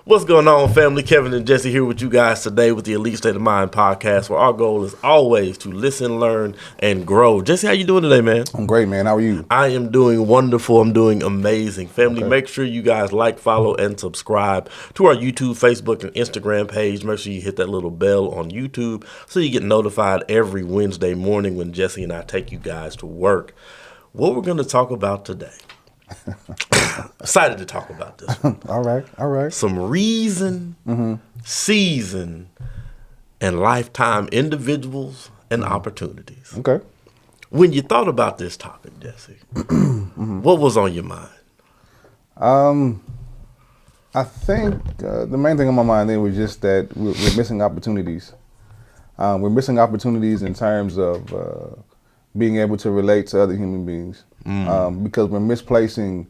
What's going on, family? Kevin and Jesse here with you guys today with the Elite State of Mind podcast, where our goal is always to listen, learn, and grow. Jesse, how you doing today, man? I'm great, man. How are you? I am doing wonderful. I'm doing amazing. Family, Make sure you guys like, follow, and subscribe to our YouTube, Facebook, and Instagram page. Make sure you hit that little bell on YouTube so you get notified every Wednesday morning when Jesse and I take you guys to work. What we're going to talk about today. Excited to talk about this one. All right. Some reason, season, and lifetime individuals and opportunities. Okay. When you thought about this topic, Jesse, what was on your mind? I think the main thing on my mind then was just that we're missing opportunities. We're missing opportunities in terms of being able to relate to other human beings because we're misplacing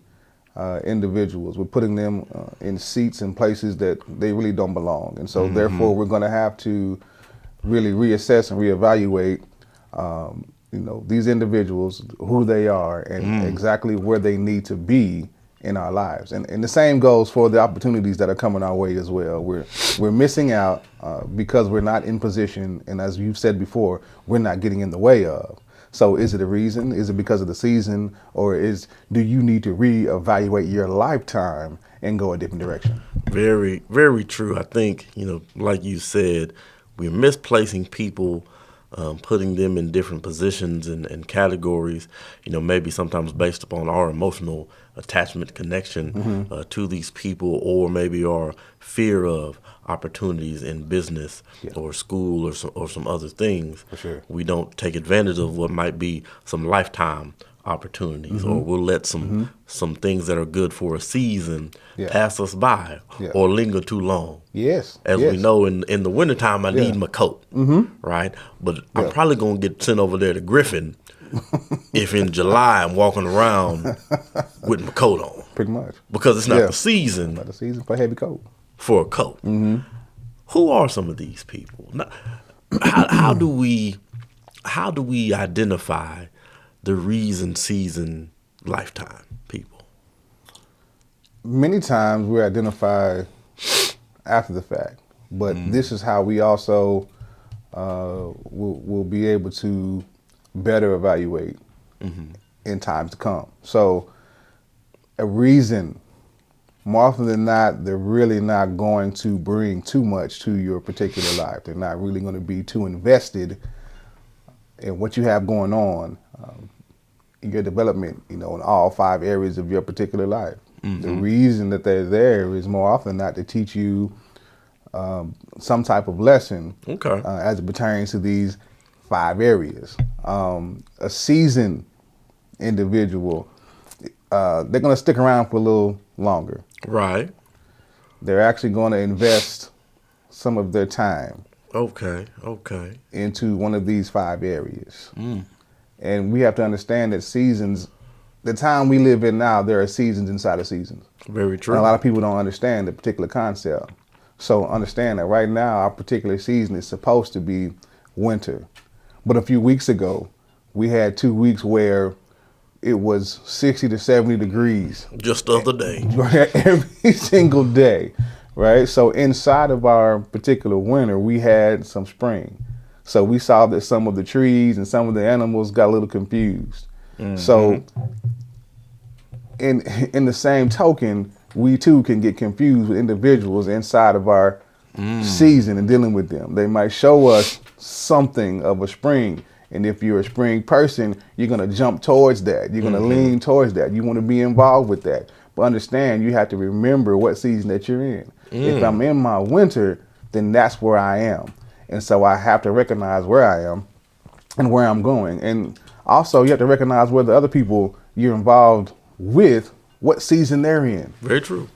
individuals. We're putting them in seats and places that they really don't belong. And so therefore we're going to have to really reassess and reevaluate these individuals, who they are and exactly where they need to be in our lives. And the same goes for the opportunities that are coming our way as well. We're missing out because we're not in position, and as you've said before, we're not getting in the way of. So is it a reason? Is it because of the season? Or do you need to reevaluate your lifetime and go a different direction? Very, very true. I think, like you said, we're misplacing people, putting them in different positions and categories, maybe sometimes based upon our emotional attachment connection to these people, or maybe our fear of opportunities in business or school or some other things. For sure. We don't take advantage of what might be some lifetime opportunities, or we'll let some things that are good for a season pass us by or linger too long. Yes. As we know, in the wintertime, I need my coat, right? But I'm probably going to get sent over there to Griffin if in July I'm walking around with my coat on. Pretty much. Because it's not the season. Not the season for a heavy coat. For a coat. Who are some of these people? Now, how do we identify the reason, season, lifetime people? Many times we identify after the fact, but this is how we also will be able to better evaluate in times to come. So a reason, more often than not, they're really not going to bring too much to your particular life. They're not really going to be too invested in what you have going on in your development, in all 5 areas of your particular life. The reason that they're there is more often than not to teach you some type of lesson as it pertains to these 5 areas. A seasoned individual, they're going to stick around for a little longer. Right. They're actually going to invest some of their time. Okay. Into one of these 5 areas. And we have to understand that seasons, the time we live in now, there are seasons inside of seasons. Very true. And a lot of people don't understand the particular concept. So understand that right now, our particular season is supposed to be winter. But a few weeks ago, we had 2 weeks where it was 60 to 70 degrees. Just the other day. Every single day, right? So inside of our particular winter, we had some spring. So we saw that some of the trees and some of the animals got a little confused. So in the same token, we too can get confused with individuals inside of our season and dealing with them. They might show us something of a spring. And if you're a spring person, you're going to jump towards that. You're going to lean towards that. You want to be involved with that. But understand, you have to remember what season that you're in. If I'm in my winter, then that's where I am. And so I have to recognize where I am and where I'm going. And also you have to recognize where the other people you're involved with, what season they're in. Very true.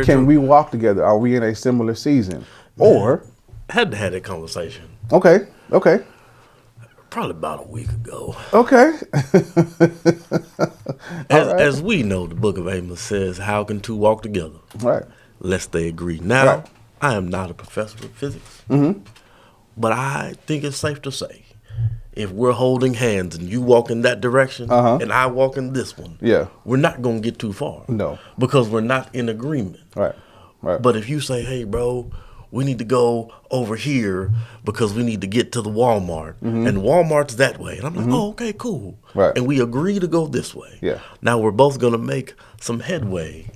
Can we walk together? Are we in a similar season? Or had to have that conversation. Okay. Probably about a week ago. Okay. As we know, the book of Amos says, how can 2 walk together? Right. Lest they agree. Now, I am not a professor of physics, but I think it's safe to say, if we're holding hands and you walk in that direction and I walk in this one, we're not going to get too far. No. Because we're not in agreement. Right. Right. But if you say, hey, bro, we need to go over here because we need to get to the Walmart, and Walmart's that way. And I'm like, oh, okay, cool. Right. And we agree to go this way. Yeah. Now we're both going to make some headway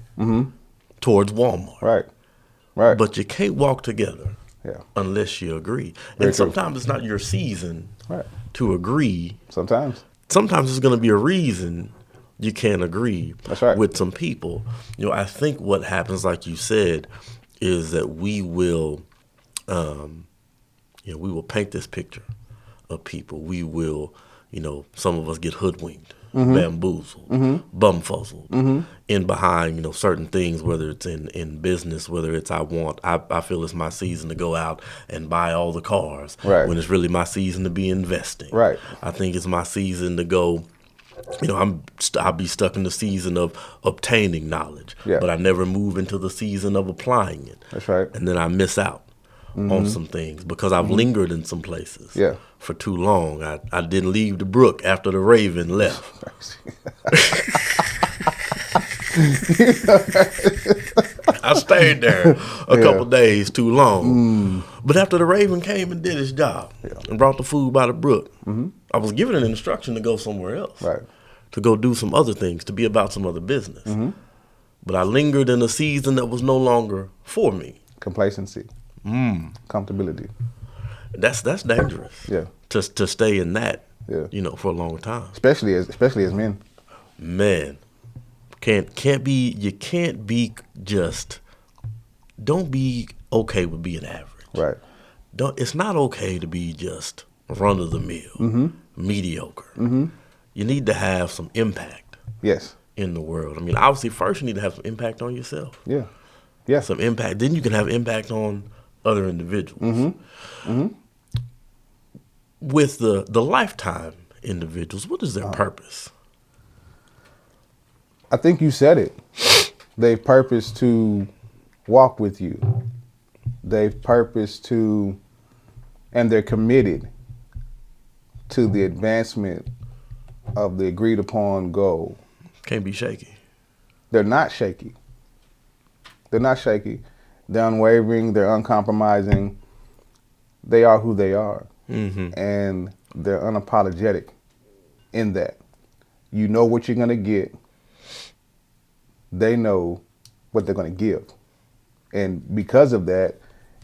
towards Walmart. Right. Right. But you can't walk together Yeah. unless you agree. Very And true. sometimes it's not your season Right. to agree. Sometimes. Sometimes it's going to be a reason you can't agree That's right. with some people. You know, I think what happens, like you said, is that we will, we will paint this picture of people. We will, some of us get hoodwinked, bamboozled, bumfuzzled in behind, certain things, whether it's in business, whether it's I feel it's my season to go out and buy all the cars Right. when it's really my season to be investing. Right. I think it's my season to go. I'll be stuck in the season of obtaining knowledge, Yeah. but I never move into the season of applying it. That's right. And then I miss out on some things because I've lingered in some places Yeah. for too long. I didn't leave the brook after the raven left. I stayed there a couple days too long. But after the raven came and did his job and brought the food by the brook, I was given an instruction to go somewhere else, Right. to go do some other things, to be about some other business. But I lingered in a season that was no longer for me. Complacency. Comfortability. That's dangerous. Yeah. To stay in that, Yeah. for a long time. Especially as men. Man, you can't be just. Don't be okay with being average. Right. It's not okay to be just run of the mill, mediocre. You need to have some impact Yes. in the world. I mean, obviously, first you need to have some impact on yourself. Yeah. Yeah. Some impact. Then you can have impact on other individuals. With the lifetime individuals, what is their purpose? I think you said it. They've purposed to walk with you. They've purposed to, and they're committed to the advancement of the agreed upon goal. Can't be shaky. They're not shaky. They're not shaky. They're unwavering. They're uncompromising. They are who they are. And they're unapologetic in that. You know what you're going to get. They know what they're going to give. And because of that,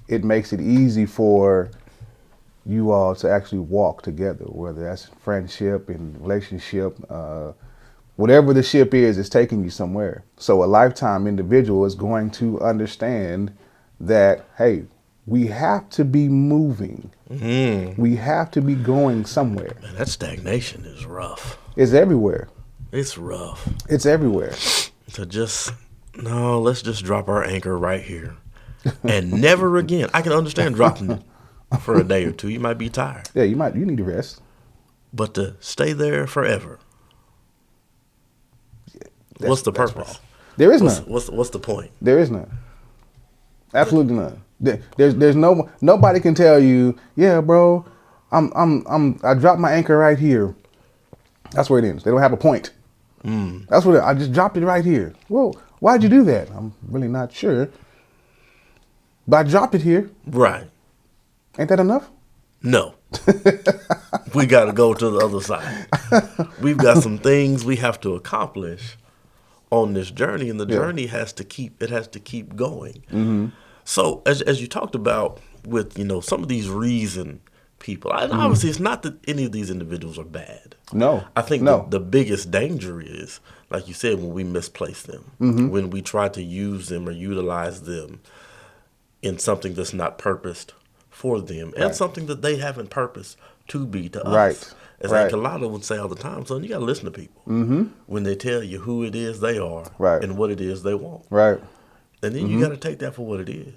it makes it easy for you all to actually walk together, whether that's friendship and relationship, whatever the ship is, it's taking you somewhere. So a lifetime individual is going to understand that, hey, we have to be moving. We have to be going somewhere. Man, that stagnation is rough. It's everywhere. It's rough. It's everywhere. Let's just drop our anchor right here and never again. I can understand dropping it for a day or two. You might be tired. Yeah, you need to rest. But to stay there forever, what's the purpose? Wrong. There is none. What's the point? There is none. Absolutely none. There's nobody can tell you, yeah, bro, I dropped my anchor right here. That's where it ends. They don't have a point. That's what I just dropped it right here. Well, why'd you do that? I'm really not sure. But I dropped it here. Right. Ain't that enough? No. We got to go to the other side. We've got some things we have to accomplish on this journey, and the journey has to keep going. So as you talked about with some of these reason people, and obviously it's not that any of these individuals are bad. No. I think the biggest danger is, like you said, when we misplace them, when we try to use them or utilize them in something that's not purposed for them, and something that they haven't purposed to be to us. Right. As like a lot of them would say all the time, son, you got to listen to people when they tell you who it is they are and what it is they want. Right. And then you got to take that for what it is.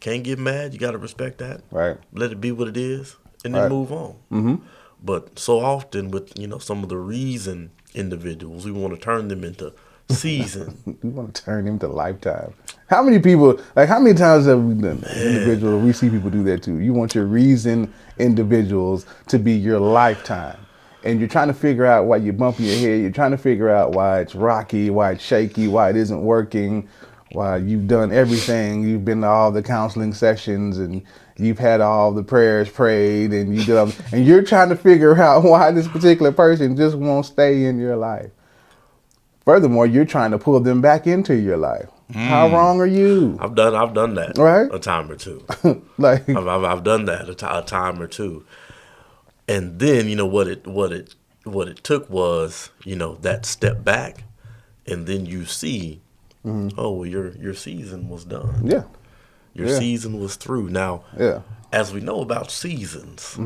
Can't get mad. You got to respect that. Right. Let it be what it is, and then move on. But so often with some of the reason individuals, we want to turn them into season. We want to turn them to lifetime. How many times have we done individuals? We see people do that too. You want your reason individuals to be your lifetime. And you're trying to figure out why you're bumping your head. You're trying to figure out why it's rocky, why it's shaky, why it isn't working, while you've done everything, you've been to all the counseling sessions and you've had all the prayers prayed and and you're trying to figure out why this particular person just won't stay in your life. Furthermore, you're trying to pull them back into your life. How wrong are you? I've done that, right? A time or two. Like I've done that a time or two, and then what it took was that step back, and then you see, oh well, your season was done. Yeah, your season was through. Now, as we know about seasons,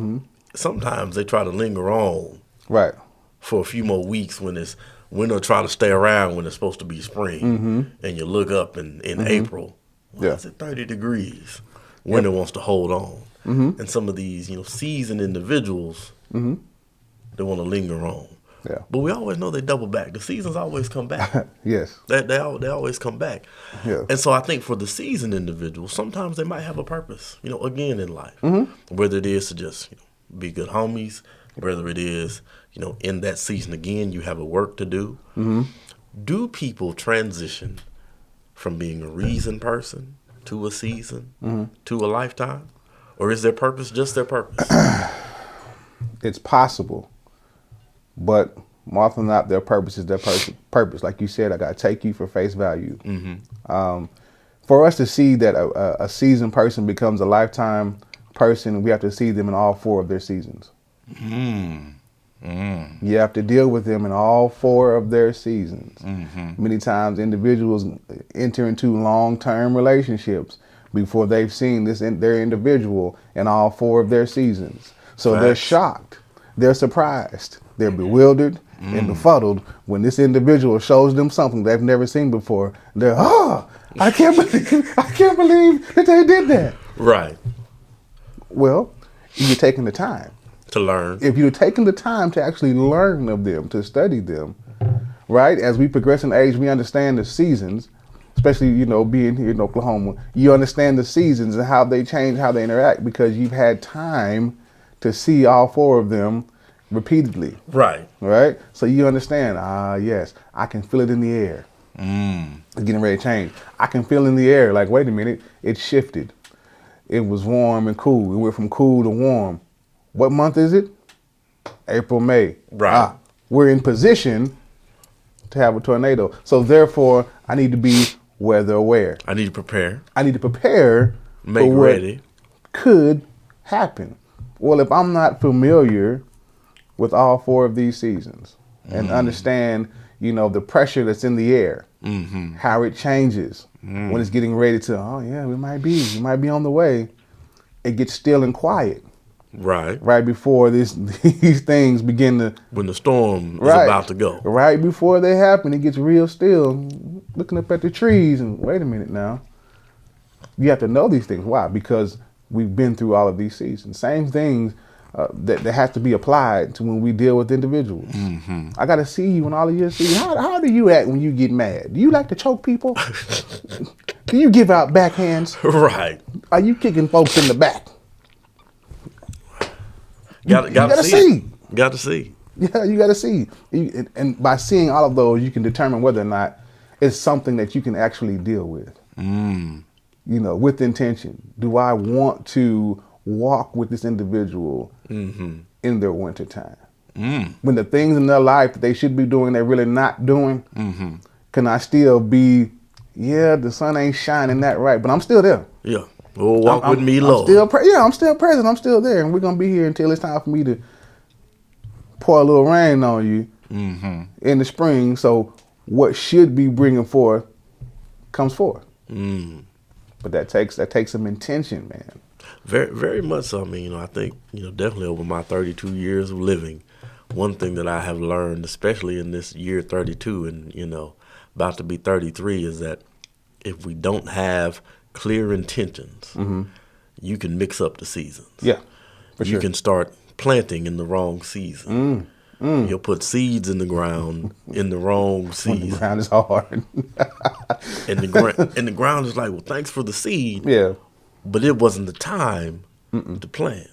sometimes they try to linger on, right, for a few more weeks when they'll try to stay around when it's supposed to be spring, and you look up in April, why is it 30 degrees? Winter wants to hold on, and some of these seasoned individuals, they want to linger on. Yeah. But we always know they double back. The seasons always come back. Yes. They always come back. Yeah. And so I think for the seasoned individuals, sometimes they might have a purpose, again in life. Whether it is to just be good homies, whether it is, in that season again, you have a work to do. Do people transition from being a reasoned person to a season, to a lifetime? Or is their purpose just their purpose? It's possible. But more often than not, their purpose is their purpose. Like you said, I got to take you for face value. For us to see that a seasoned person becomes a lifetime person, we have to see them in all 4 of their seasons. You have to deal with them in all 4 of their seasons. Many times individuals enter into long-term relationships before they've seen their individual in all 4 of their seasons. So they're shocked. They're surprised. They're bewildered and befuddled when this individual shows them something they've never seen before. They're, I can't believe that they did that. Right. Well, you're taking the time to learn. If you're taking the time to actually learn of them, to study them, right? As we progress in age, we understand the seasons, especially, being here in Oklahoma. You understand the seasons and how they change, how they interact, because you've had time to see all 4 of them repeatedly. Right. Right? So you understand, yes, I can feel it in the air. It's getting ready to change. I can feel in the air, like, wait a minute, it shifted. It was warm and cool. It went from cool to warm. What month is it? April, May. Right. We're in position to have a tornado. So therefore, I need to be weather aware. I need to prepare. Make for ready. What could happen. Well, if I'm not familiar with all 4 of these seasons and understand, the pressure that's in the air, how it changes when it's getting ready to, we might be on the way. It gets still and quiet. Right. Right before these things begin to... When the storm is about to go. Right before they happen, it gets real still. Looking up at the trees and, wait a minute now. You have to know these things. Why? Because we've been through all of these seasons. Same things that have to be applied to when we deal with individuals. I got to see you in all of your seasons. How do you act when you get mad? Do you like to choke people? Do you give out backhands? Right. Are you kicking folks in the back? Got to see. Got to see. Yeah, you got to see. And by seeing all of those, you can determine whether or not it's something that you can actually deal with. With intention. Do I want to walk with this individual in their winter time? When the things in their life that they should be doing, they're really not doing, can I still be, the sun ain't shining that right, but I'm still there. Yeah. Well, walk with me, Lord. I'm still present. I'm still there. And we're going to be here until it's time for me to pour a little rain on you in the spring. So what should be bringing forth comes forth. But that takes some intention, man. Very, very much so. I mean, I think, definitely over my 32 years of living, one thing that I have learned, especially in this year 32 and, about to be 33, is that if we don't have clear intentions, you can mix up the seasons. Yeah, for sure. You can start planting in the wrong season. You'll put seeds in the ground in the wrong season. The ground is hard. and the ground is like, well, thanks for the seed. Yeah. But it wasn't the time to plant.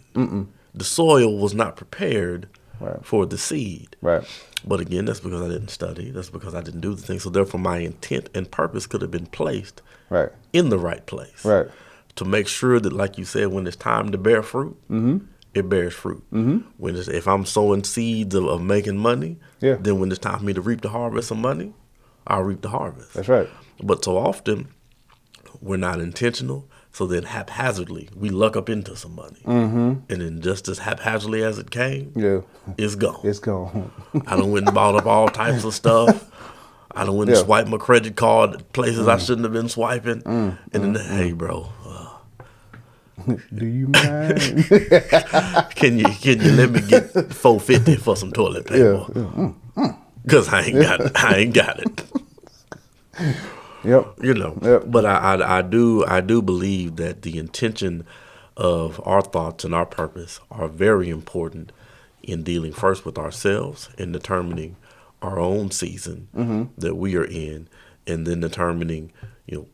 The soil was not prepared for the seed. Right. But again, that's because I didn't study. That's because I didn't do the thing. So therefore, my intent and purpose could have been placed in the right place. Right. To make sure that, like you said, when it's time to bear fruit, it bears fruit. When if I'm sowing seeds of making money, then when it's time for me to reap the harvest of money, I'll reap the harvest. That's right. But so often, we're not intentional. So then haphazardly, we luck up into some money. And then just as haphazardly as it came, it's gone. It's gone. I done went and bought up all types of stuff. I done went and swiped my credit card at places I shouldn't have been swiping. And then, hey, bro. Do you mind? Can you let me get $4.50 for some toilet paper? Because I ain't got it. Yep. You know. But I do believe that the intention of our thoughts and our purpose are very important in dealing first with ourselves and determining our own season that we are in, and then determining,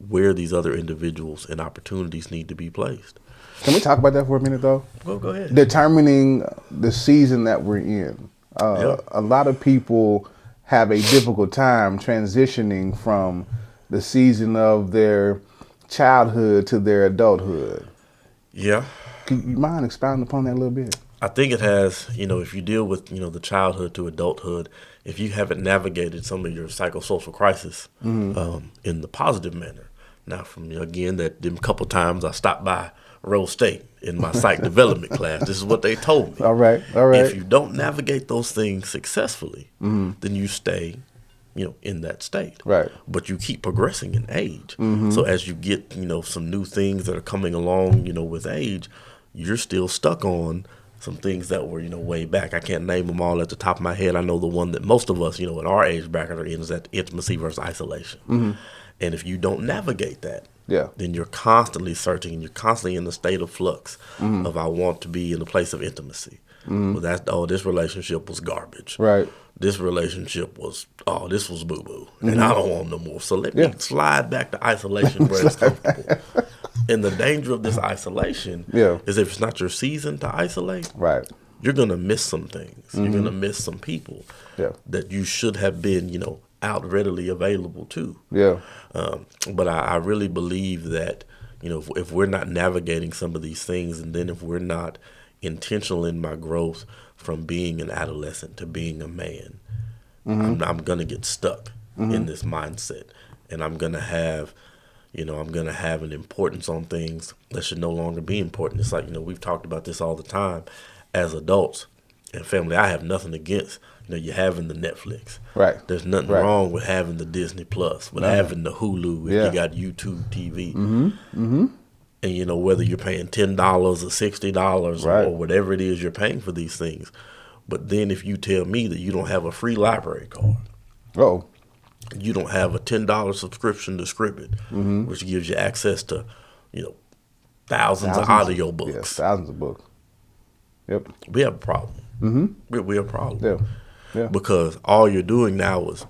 where these other individuals and opportunities need to be placed. Can we talk about that for a minute, though? Well, go ahead. Determining the season that we're in. A lot of people have a difficult time transitioning from the season of their childhood to their adulthood. Yeah. Can you mind expounding upon that a little bit? I think it has, if you deal with, the childhood to adulthood, if you haven't navigated some of your psychosocial crisis in the positive manner. Now, from, again, them couple times I stopped by Rose State in my psych development class, this is what they told me. All right. If you don't navigate those things successfully, then you stay, in that state. Right. But you keep progressing in age. So as you get, some new things that are coming along, with age, you're still stuck on some things that were, way back. I can't name them all at the top of my head. I know the one that most of us, in our age bracket are in is that intimacy versus isolation. And if you don't navigate that, then you're constantly searching and you're constantly in the state of flux of I want to be in a place of intimacy. Well, this relationship was garbage. Right. This relationship was, this was boo-boo. And I don't want no more. So let me slide back to isolation where it's comfortable. And the danger of this isolation is if it's not your season to isolate, you're going to miss some things. You're going to miss some people that you should have been, out readily available to. But I really believe that, if we're not navigating some of these things, and then if we're not intentional in my growth from being an adolescent to being a man, I'm going to get stuck in this mindset. And I'm going to have, an importance on things that should no longer be important. It's like, we've talked about this all the time as adults and family. I have nothing against, you having the Netflix. Right. There's nothing wrong with having the Disney Plus, with having the Hulu if you got YouTube TV. And, whether you're paying $10 or $60 or whatever it is you're paying for these things. But then if you tell me that you don't have a free library card, you don't have a $10 subscription to Scribd, which gives you access to, thousands of audio books. Yes, thousands of books. Yep. We have a problem. We have a problem. Yeah. Because all you're doing now is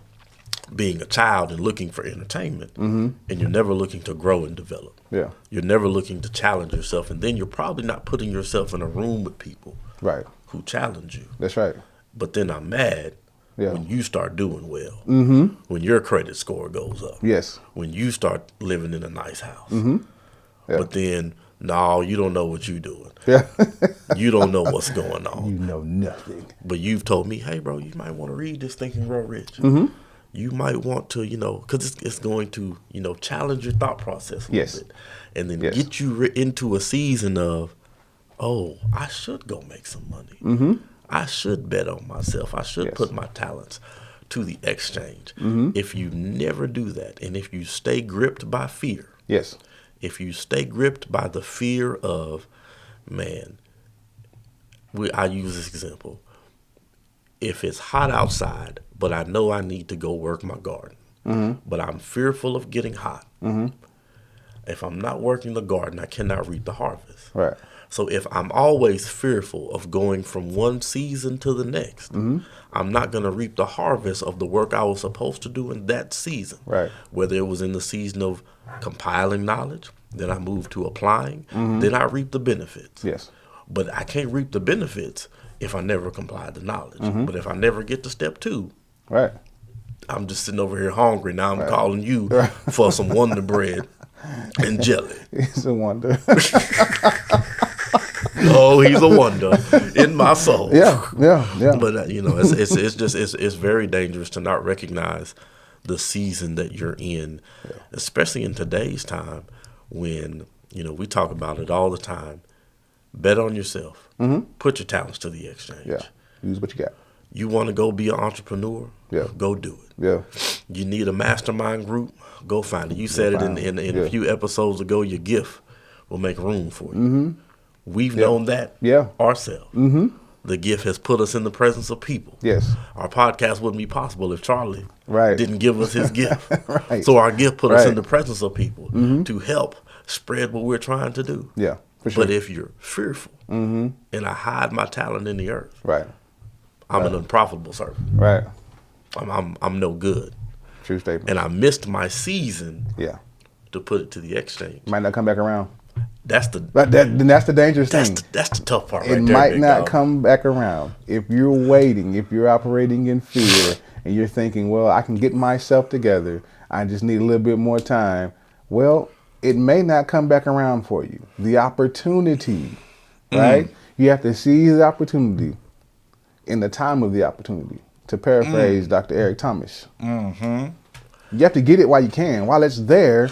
being a child and looking for entertainment, and you're never looking to grow and develop. Yeah. You're never looking to challenge yourself, and then you're probably not putting yourself in a room with people who challenge you. That's right. But then I'm mad when you start doing well, when your credit score goes up, when you start living in a nice house. But then, no, you don't know what you're doing. You don't know what's going on. You know nothing. But you've told me, hey, bro, you might want to read this Think and Grow Rich. You might want to, because it's going to, challenge your thought process a little bit. And then get you into a season of, I should go make some money. I should bet on myself. I should put my talents to the exchange. If you never do that, and if you stay gripped by fear, if you stay gripped by the fear of, man, I use this example. If it's hot outside, but I know I need to go work my garden, but I'm fearful of getting hot. If I'm not working the garden, I cannot reap the harvest. Right. So if I'm always fearful of going from one season to the next, I'm not going to reap the harvest of the work I was supposed to do in that season. Right. Whether it was in the season of compiling knowledge, then I moved to applying, then I reap the benefits. Yes. But I can't reap the benefits if I never comply to knowledge. But if I never get to step 2, Right. I'm just sitting over here hungry. Now I'm Right. calling you Right. for some Wonder Bread and jelly. It's a wonder. Oh, he's a wonder in my soul. Yeah. But it's very dangerous to not recognize the season that you're in, especially in today's time when we talk about it all the time. Bet on yourself. Put your talents to the exchange. Yeah. Use what you got. You want to go be an entrepreneur? Yeah. Go do it. Yeah. You need a mastermind group? Go find it. You said it in a few episodes ago. Your gift will make room for you. We've known that ourselves. The gift has put us in the presence of people. Yes. Our podcast wouldn't be possible if Charlie Right. didn't give us his gift. Right. So our gift put us Right. in the presence of people to help spread what we're trying to do. Yeah. For sure. But if you're fearful and I hide my talent in the earth, Right. I'm an unprofitable servant. Right. I'm no good. True statement. And I missed my season Yeah. to put it to the exchange. Might not come back around. That's the But that's the dangerous thing. that's the tough part It right there. might big not dog. come back around. If you're waiting, if you're operating in fear, and you're thinking, well, I can get myself together, I just need a little bit more time. Well, it may not come back around for you. The opportunity, right? You have to seize the opportunity in the time of the opportunity. To paraphrase Dr. Eric Thomas. You have to get it while you can. While it's there,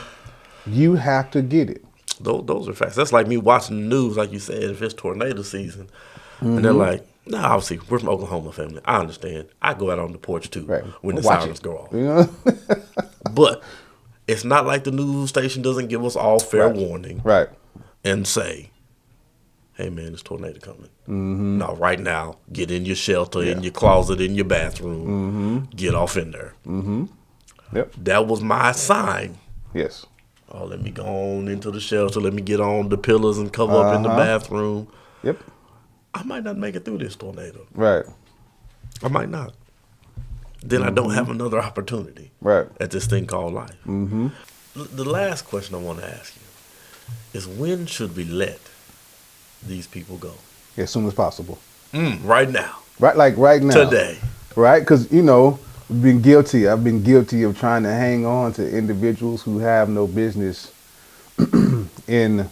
you have to get it. Those are facts. That's like me watching the news, like you said, if it's tornado season, and they're like, "No, obviously we're from Oklahoma, family. I understand. I go out on the porch too Right. when the Watch sirens it. go off." You know? But it's not like the news station doesn't give us all fair Right. warning Right. and say, "Hey man, there's tornado coming." No, right now, get in your shelter, in your closet, in your bathroom. Get off in there. Yep. That was my sign. Yes. Oh, let me go on into the shelter. Let me get on the pillars and cover up in the bathroom. Yep. I might not make it through this tornado. Right. I might not. Then I don't have another opportunity Right. at this thing called life. The last question I want to ask you is, when should we let these people go? As soon as possible. Right now. Right. Like right now. Today. Right. Because, I've been guilty of trying to hang on to individuals who have no business in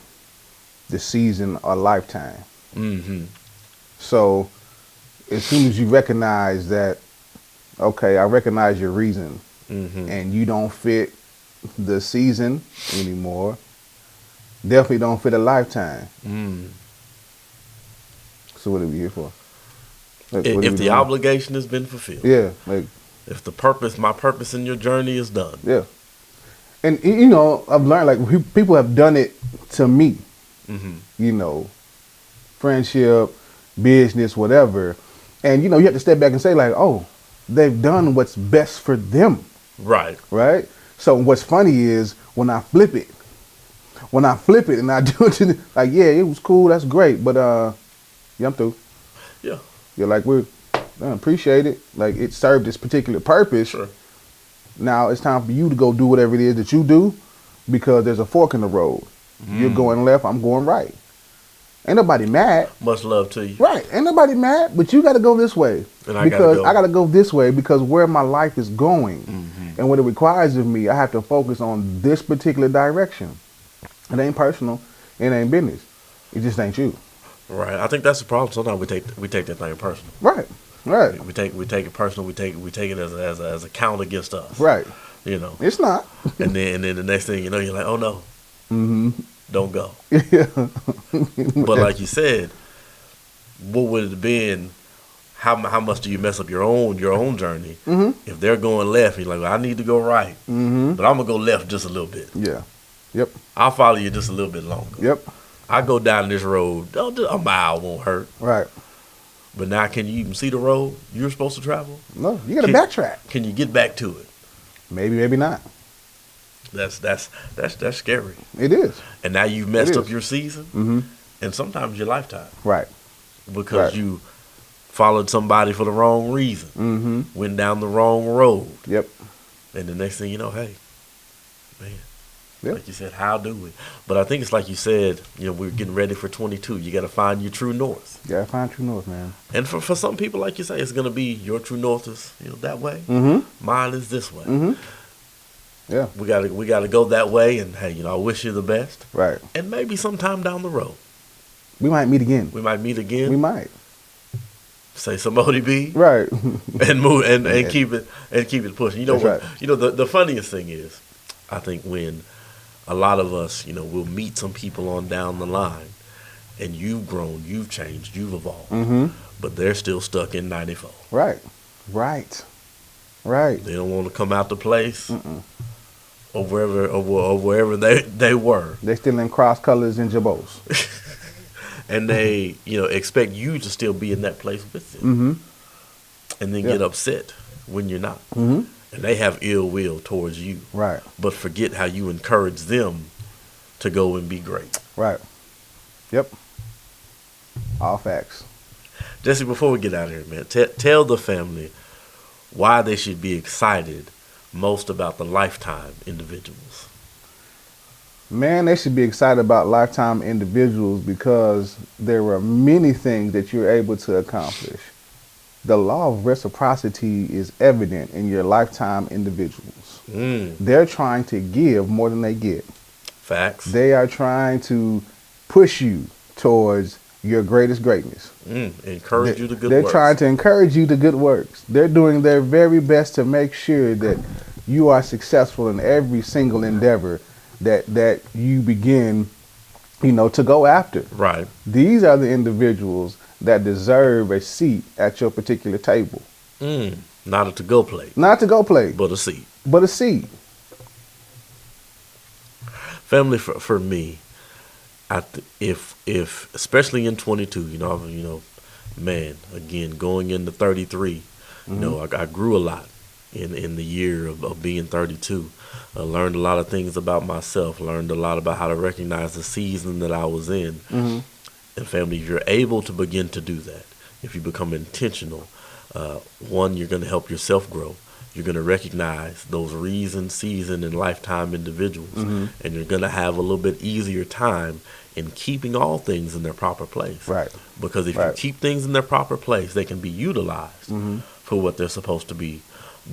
the season or lifetime. So as soon as you recognize that, okay, I recognize your reason and you don't fit the season anymore, definitely don't fit a lifetime. So what are we here for? Like, what are If we the doing? obligation has been fulfilled. Yeah. Like, If my purpose in your journey is done. yeah. And, I've learned, like, people have done it to me. Friendship, business, whatever. And, you have to step back and say, like, oh, they've done what's best for them. Right. Right? So what's funny is when I flip it and I do it to like, yeah, it was cool, that's great, but yeah, I'm through. Yeah. You're like, I appreciate it. Like, it served this particular purpose. Sure. Now it's time for you to go do whatever it is that you do, because there's a fork in the road. You're going left, I'm going right. Ain't nobody mad. Much love to you. Right. Ain't nobody mad, but you got to go this way. And I because gotta go. I got to go this way because where my life is going and what it requires of me, I have to focus on this particular direction. It ain't personal. It ain't business. It just ain't you. Right. I think that's the problem. Sometimes we take that thing personal. Right. Right. We take it personal. We take it as a count against us. Right. It's not. and then the next thing you know, you're like, oh no, don't go. Yeah. But like you said, what would it have been? How much do you mess up your own journey if they're going left? You're like, well, I need to go right, but I'm gonna go left just a little bit. Yeah. Yep. I'll follow you just a little bit longer. Yep. I go down this road. A mile won't hurt. Right. But now, can you even see the road you're supposed to travel? No, you got to backtrack. Can you get back to it? Maybe, maybe not. That's scary. It is. And now you've messed It up is. your season, and sometimes your lifetime, Right. because Right. you followed somebody for the wrong reason, went down the wrong road, Yep. and the next thing you know, hey, man, Yep. Like you said, how do we? But I think it's like you said, we're getting ready for 22. You got to find your true north. You gotta find true north, man. And for some people, like you say, it's going to be your true north is that way. Mm-hmm. Mine is this way. Mm-hmm. Yeah. We gotta go that way. And hey, I wish you the best. Right. And maybe sometime down the road, we might meet again. We might. Say some ODB. Right. And move and keep it pushing. You know That's right. The funniest thing is, I think when a lot of us, we'll meet some people on down the line, and you've grown, you've changed, you've evolved, but they're still stuck in '94. Right. They don't want to come out the place or wherever they were. They're still in cross colors and jabots. And they, expect you to still be in that place with them. And then get upset when you're not. And they have ill will towards you. Right. But forget how you encourage them to go and be great. Right. Yep. All facts. Jesse, before we get out of here, man, tell the family why they should be excited most about the Lifetime individuals. Man, they should be excited about Lifetime individuals because there are many things that you're able to accomplish. The law of reciprocity is evident in your Lifetime individuals. They're trying to give more than they get. Facts. They are trying to push you towards your greatest greatness. Encourage you to good works. They're trying to encourage you to good works. They're doing their very best to make sure that you are successful in every single endeavor that you begin, to go after. Right. These are the individuals that deserve a seat at your particular table. Not a to-go plate. Not to go plate. But a seat. But a seat. Family, for me, if especially in 22, man, again, going into 33, I grew a lot in the year of being 32. I learned a lot of things about myself, learned a lot about how to recognize the season that I was in. And family, if you're able to begin to do that, if you become intentional, one, you're going to help yourself grow. You're going to recognize those reason, season, and lifetime individuals. And you're going to have a little bit easier time in keeping all things in their proper place. Right. Because if you keep things in their proper place, they can be utilized for what they're supposed to be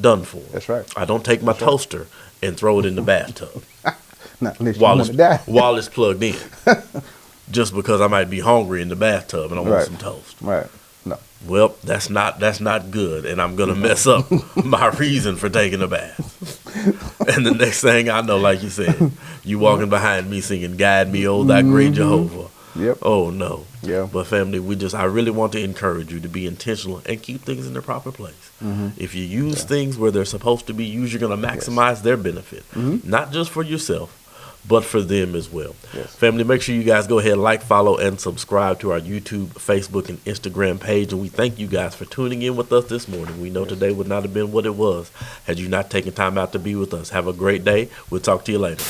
done for. That's right. I don't take my toaster and throw it in the bathtub while it's plugged in. Just because I might be hungry in the bathtub and I want some toast. Right. No. Well, that's not good, and I'm gonna mess up my reason for taking a bath. And the next thing I know, like you said, you walking behind me singing "Guide Me, oh Thy Great Jehovah." Yep. Oh no. Yeah. But family, I really want to encourage you to be intentional and keep things in their proper place. If you use things where they're supposed to be used, you're gonna maximize their benefit, not just for yourself, but for them as well. Yes. Family, make sure you guys go ahead, like, follow, and subscribe to our YouTube, Facebook, and Instagram page. And we thank you guys for tuning in with us this morning. We know today would not have been what it was had you not taken time out to be with us. Have a great day. We'll talk to you later.